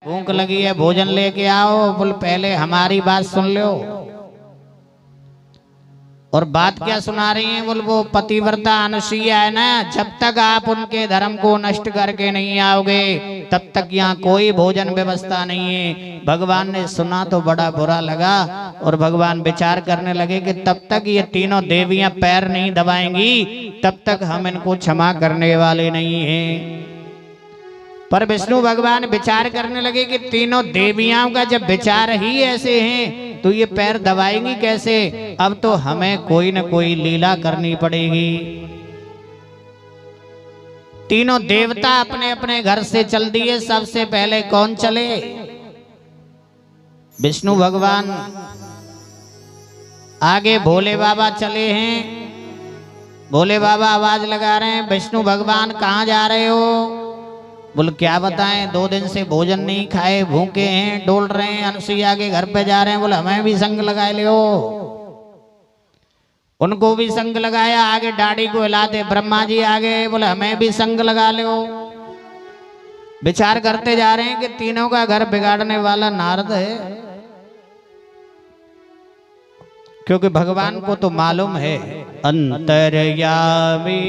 भूख लगी है भोजन लेके आओ। बोल पहले हमारी बात सुन लो। और बात क्या सुना रही हैं? बोल वो पतिव्रता अनुसुईया है ना, जब तक आप उनके धर्म को नष्ट करके नहीं आओगे तब तक यहाँ कोई भोजन व्यवस्था नहीं है। भगवान ने सुना तो बड़ा बुरा लगा और भगवान विचार करने लगे कि तब तक ये तीनों देवियां पैर नहीं दबाएंगी तब तक हम इनको क्षमा करने वाले नहीं हैं। पर विष्णु भगवान विचार करने लगे कि तीनों देवियां का जब विचार ही ऐसे हैं तो ये पैर दबाएंगी कैसे? अब तो हमें कोई न कोई लीला करनी पड़ेगी। तीनों देवता अपने अपने घर से चल दिए। सबसे पहले कौन चले? विष्णु भगवान। आगे भोले बाबा चले हैं। भोले बाबा आवाज लगा रहे हैं, विष्णु भगवान कहाँ जा रहे हो? बोल क्या बताएं, 2 दिन से भोजन नहीं खाए, भूखे हैं, डोल रहे हैं, अनुसुईया के घर पे जा रहे हैं। बोले हमें भी संग लगाए ले। उनको भी संग लगाया। आगे दाढ़ी को हिलाते ब्रह्मा जी आगे, बोले हमें भी संग लगा लो। विचार करते जा रहे हैं कि तीनों का घर बिगाड़ने वाला नारद है, क्योंकि भगवान को तो मालूम है अंतर्यामी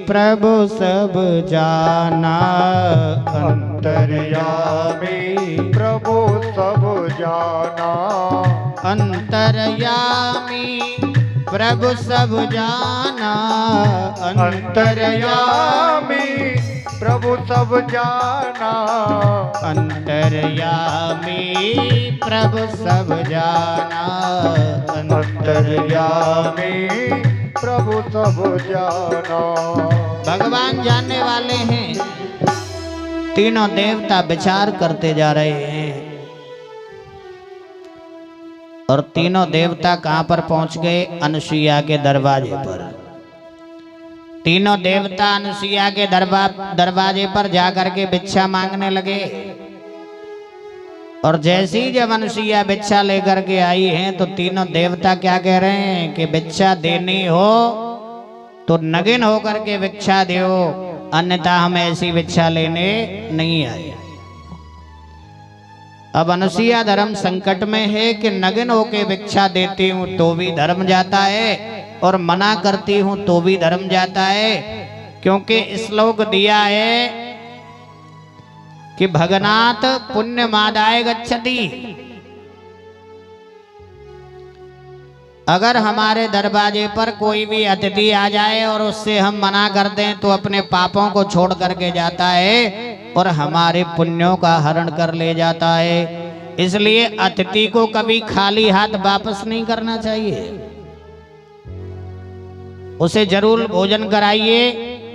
प्रभु सब जाना। अंतर्यामी प्रभु सब जाना। अंतर्यामी प्रभु सब जाना। अंतर्यामी प्रभु सब जाना। अंतर्यामी प्रभु सब जाना। अंतर्यामी प्रभु सब जाना। भगवान जानने वाले हैं। तीनों देवता विचार करते जा रहे हैं और तीनों देवता कहां पर पहुंच गए? अनुसुईया के दरवाजे पर। तीनों देवता अनुसुईया के दरवाजे पर जाकर के भिक्षा मांगने लगे। और जैसे ही जब अनुसुईया भिक्षा लेकर के आई हैं तो तीनों देवता क्या कह रहे हैं कि भिक्षा देनी हो तो नगिन होकर के भिक्षा दो, अन्यथा हम ऐसी भिक्षा लेने नहीं आए। अब अनुसुईया धर्म संकट में है कि नगिन होके भिक्षा देती हूं तो भी धर्म जाता है और मना करती हूं तो भी धर्म जाता है, क्योंकि श्लोक दिया है कि भगनात पुण्य मादाय गच्छति। अगर हमारे दरवाजे पर कोई भी अतिथि आ जाए और उससे हम मना कर दें तो अपने पापों को छोड़ करके जाता है और हमारे पुण्यों का हरण कर ले जाता है। इसलिए अतिथि को कभी खाली हाथ वापस नहीं करना चाहिए। उसे जरूर भोजन कराइए,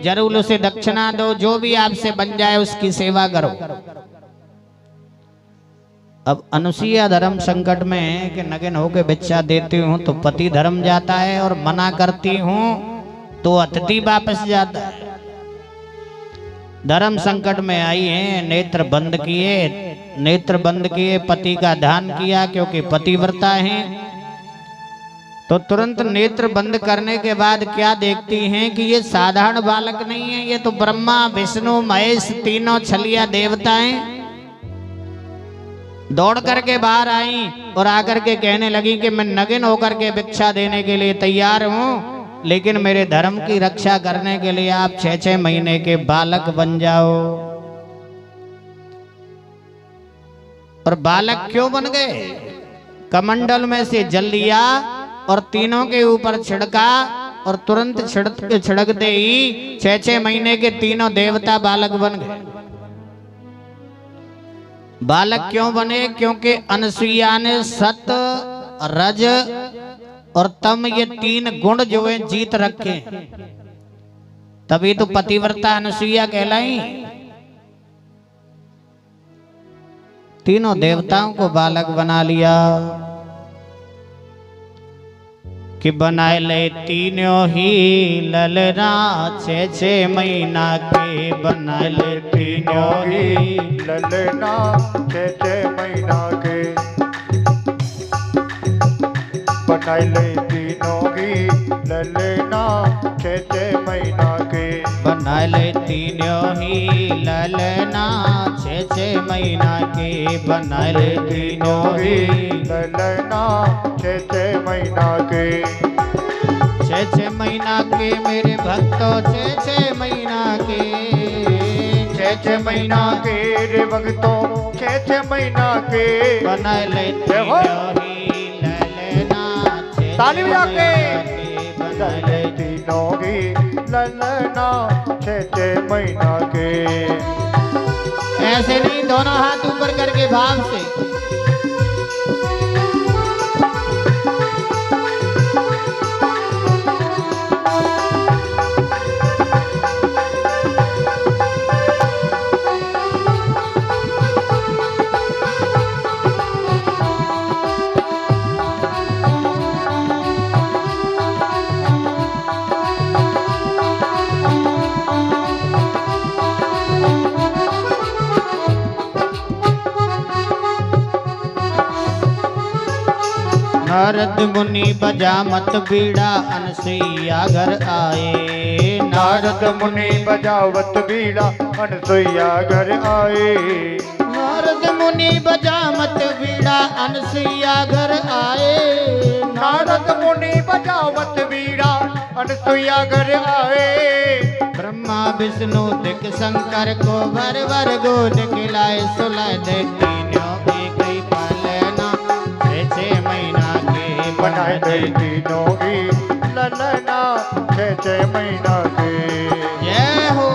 जरूर उसे दक्षिणा दो, जो भी आपसे बन जाए उसकी सेवा करो। अब अनुसुईया धर्म संकट में है कि नगिन होके भिक्षा देती हूं तो पति धर्म जाता है और मना करती हूं तो अतिथि वापस जाता है। धर्म संकट में आई हैं, नेत्र बंद किए, पति का ध्यान किया क्योंकि पतिव्रता हैं। तो तुरंत नेत्र बंद करने के बाद क्या देखती हैं कि ये साधारण बालक नहीं है, ये तो ब्रह्मा विष्णु महेश तीनों छलिया देवताएं। दौड़ करके बाहर आई और आकर के कहने लगी कि मैं नगिन होकर के भिक्षा देने के लिए तैयार हूं, लेकिन मेरे धर्म की रक्षा करने के लिए आप 6-6 महीने के बालक बन जाओ। और बालक क्यों बन गए? कमंडल में से जल लिया और तीनों के ऊपर छिड़का और तुरंत छिड़कते ही 6-6 महीने के तीनों देवता बालक बन गए। बालक क्यों बने? क्योंकि अनुसुईया ने सत रज और तम ये 3 गुण जो है जीत रखे, तभी तो पतिव्रता अनुसुईया कहलाई। तीनों देवताओं को बालक बना लिया कि बनाए ले तीनों ही ललना 6-6 महीना के। बनाए ले तीनों ही ललना 6-6 महीना के। बनाए ले तीनों ही ललना 6 महीना के बनल तीनों ही ललना 6 महीना के बनल तीनों ही ललना 6 महीना के 6 महीना के मेरे भक्तों 6 महीना के 6 महीना के रे भक्तों 6 महीना के बनल तीनों ही ललना 6 ताली बजा के। बनल तीनों ही ललना 6 महीना के ऐसे नहीं, दोनों हाथ ऊपर करके भाव से। नारद मुनि बजा मत बीड़ा अनसुईया घर आए। नारद मुनि बजावत बीड़ा अनसुईया घर आए। नारद मुनि बजा मत बीड़ा अनसुईया घर आए। नारद मुनि बजावत बीड़ा अनसुईया घर आए। ब्रह्मा विष्णु दिक शंकर को भर भर गोद खिलाए सुलाए दे तीनों एक ही पालना 6 महीना के बनाए दे तीनों ही ललना 6 महीना के जय हो।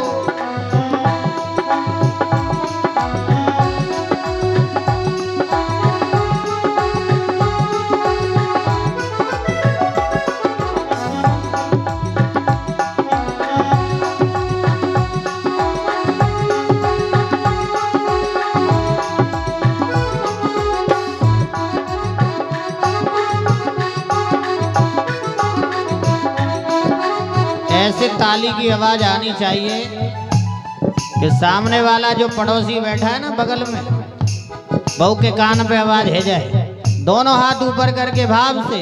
ऐसे ताली की आवाज आनी चाहिए कि सामने वाला जो पड़ोसी बैठा है ना बगल में, बहू के कान पे आवाज है जाए। दोनों हाथ ऊपर करके भाव से।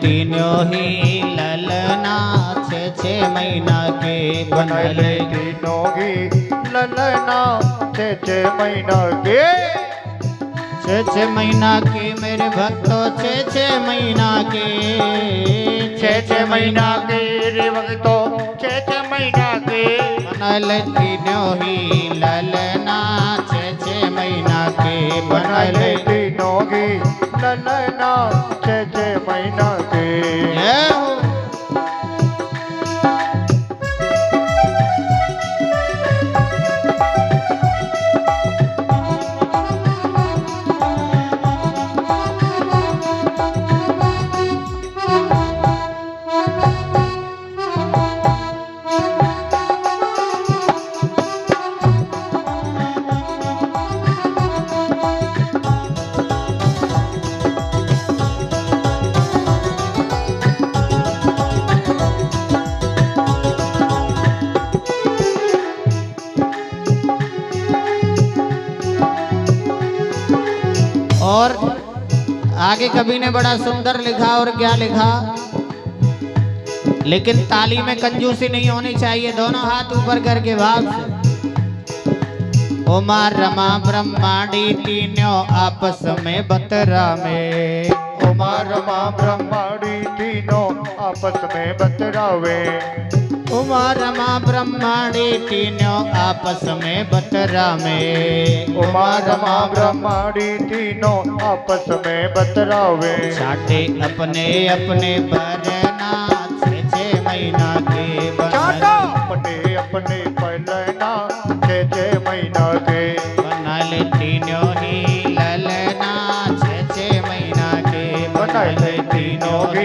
तीनों ही ललना 6 महीना के बनले। तीनों ही ललना 6 महीना के 6 महीना के मेरे भक्तों 6 महीना के 6 महीना के रे भक्तों 6 महीना के बनले तीनों ही ललना 6 महीना के बनले बनले। तीनों ही ललना 6 महीना के जय हो। और आगे कवि ने बड़ा सुंदर लिखा, और क्या लिखा, लेकिन ताली में कंजूसी नहीं होनी चाहिए। दोनों हाथ ऊपर करके भाव से। उमा रमा ब्रह्मांडी तीनों आपस में बतरा में। उमा रमा ब्रह्मांडी तीनों आपस में बतरावे। उमा रमा ब्रह्मांडी तीनों आपस में बतरा में। उमा रमा ब्रह्मांडी तीनों आपस में बतरावे। छाटे अपने अपने बरना 6 महीना के चाटा बनल। अपने अपने पलना 6 महीना के बनल तीनों ही ललना 6 महीना के बनाए बनल तीनों ही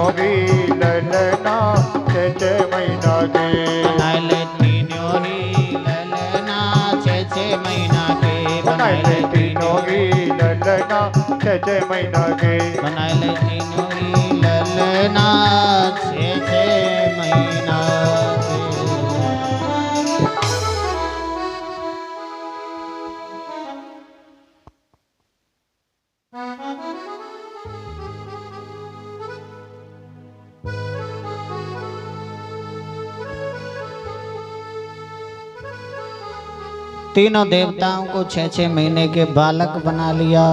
तीनों भी ललना छे छे महीना के बनाए ले तीनों ही ललना छे छे महीना के बनाए ले तीनों भी ललना छे छे महीना के बनाए ले तीनों ही ललना छे छे महीना के। तीनों देवताओं को 6-6 महीने के बालक बना लिया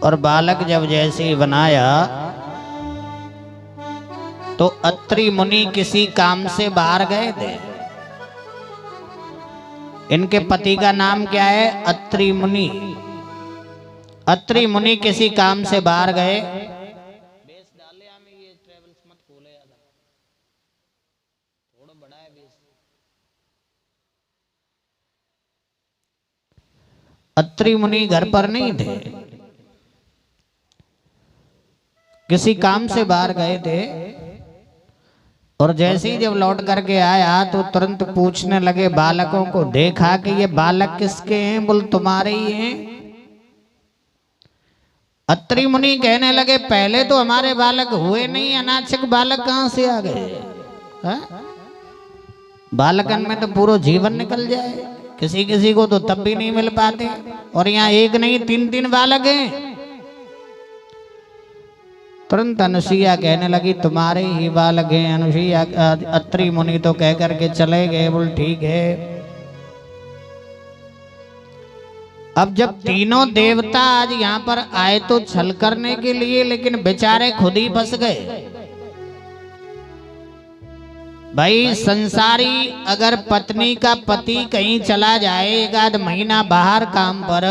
और बालक जब जैसे ही बनाया तो अत्रि मुनि किसी काम से बाहर गए थे। इनके पति का नाम क्या है? अत्रि मुनि। अत्रि मुनि किसी काम से बाहर गए। अत्रि मुनि घर पर नहीं थे, किसी काम से बाहर गए थे और जैसे ही जब लौट करके आया तो तुरंत पूछने लगे बालकों को, देखा कि ये बालक किसके हैं? बोल तुम्हारे ही हैं। अत्रि मुनि कहने लगे पहले तो हमारे बालक हुए नहीं, अनाचक बालक कहां से आ गए? बालकन में तो पूरा जीवन निकल जाए, किसी किसी को तो तब भी नहीं मिल पाते और यहाँ एक नहीं 3-3 बालक हैं। तुरंत अनुसुईया कहने लगी तुम्हारे ही बालक हैं। अनुसुईया अत्रि मुनि तो कह करके चले गए। बोल ठीक है। अब जब तीनों देवता आज यहाँ पर आए तो छल करने के लिए, लेकिन बेचारे खुद ही फंस गए। भाई संसारी अगर पत्नी का पति कहीं चला जाए 1 आध महीना बाहर काम पर